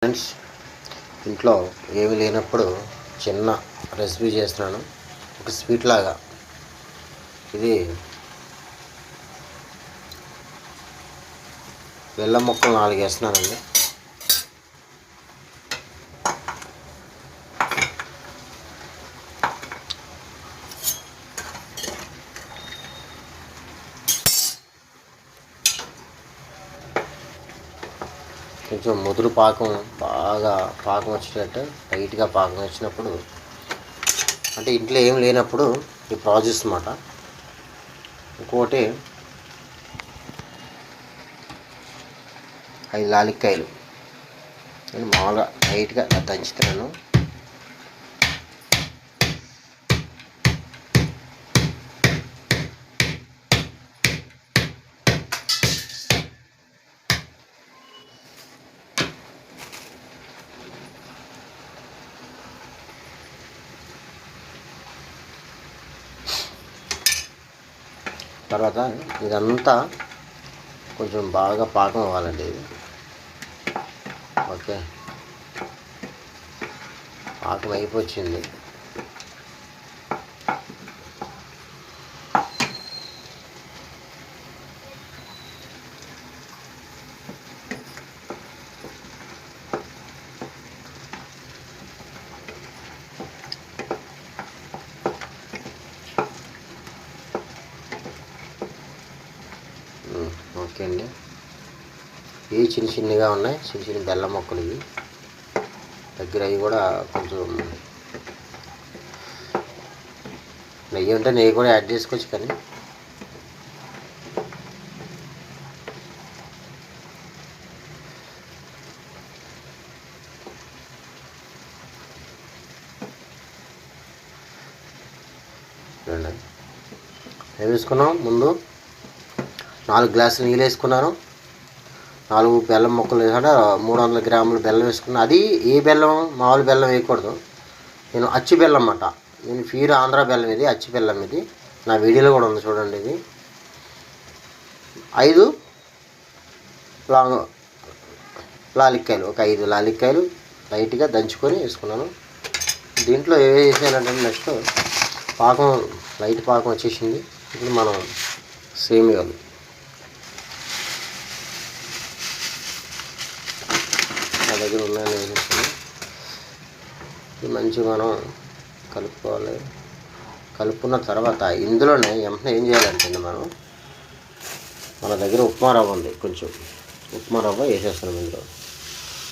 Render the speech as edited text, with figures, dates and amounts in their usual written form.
Friends, ఇంట్లో ఏమీ లేనప్పుడు చిన్న రెసిపీ చేస్తున్నాను. ఒక స్వీట్ లాగా. ఇది బెల్లం ముక్కలు 4 వేస్తున్నానండి. కొంచెం ముదురు పాకం, బాగా పాకం వచ్చేటట్టు లైట్గా పాకం వచ్చినప్పుడు, అంటే ఇంట్లో ఏం లేనప్పుడు ఈ ప్రాసెస్ అన్నమాట. ఇంకోటి 5 లాలిక్కాయలు నేను మామూలుగా లైట్గా దంచుతున్నాను. తర్వాత ఇదంతా కొంచెం బాగా పాకం అవ్వాలండి. ఇది ఓకే, పాకం అయిపోయింది. ఓకే అండి, ఇవి చిన్న చిన్నగా ఉన్నాయి. చిన్న బెల్లం మొక్కలు ఇవి. దగ్గర అవి కూడా కొంచెం నెయ్యి ఉంటే నెయ్యి కూడా యాడ్ చేసుకోవచ్చు. కానీ ఏం వేసుకున్నాం? ముందు 4 గ్లాసులు నీళ్ళు వేసుకున్నాను. 4 బెల్లం ముక్కలు వేసాక 300 గ్రాములు బెల్లం వేసుకున్నాను. అది ఏ బెల్లం? మామూలు బెల్లం వేయకూడదు. నేను అచ్చి బెల్లం అన్నమాట. నేను ప్యూర్ ఆంధ్ర బెల్లం. ఇది అచ్చి బెల్లం. ఇది నా వీడియోలో కూడా ఉంది, చూడండి. ఇది 5 లాలిక్కాయలు, ఒక 5 లాలిక్కాయలు లైట్గా దంచుకొని వేసుకున్నాను. దీంట్లో ఏవే వేసానంటే నెక్స్ట్ పాకం, లైట్ పాకం వచ్చేసింది. ఇప్పుడు మనం సేమియాలు నా దగ్గర ఉన్నాయని వేసేసుకుని ఇది మంచిగా మనం కలుపుకోవాలి. కలుపుకున్న తర్వాత ఇందులోనే వెంటనే ఏం చేయాలంటే మన దగ్గర ఉప్మా రవ్వ ఉంది. కొంచెం ఉప్మా రవ్వ వేసేస్తున్నాం ఇందులో.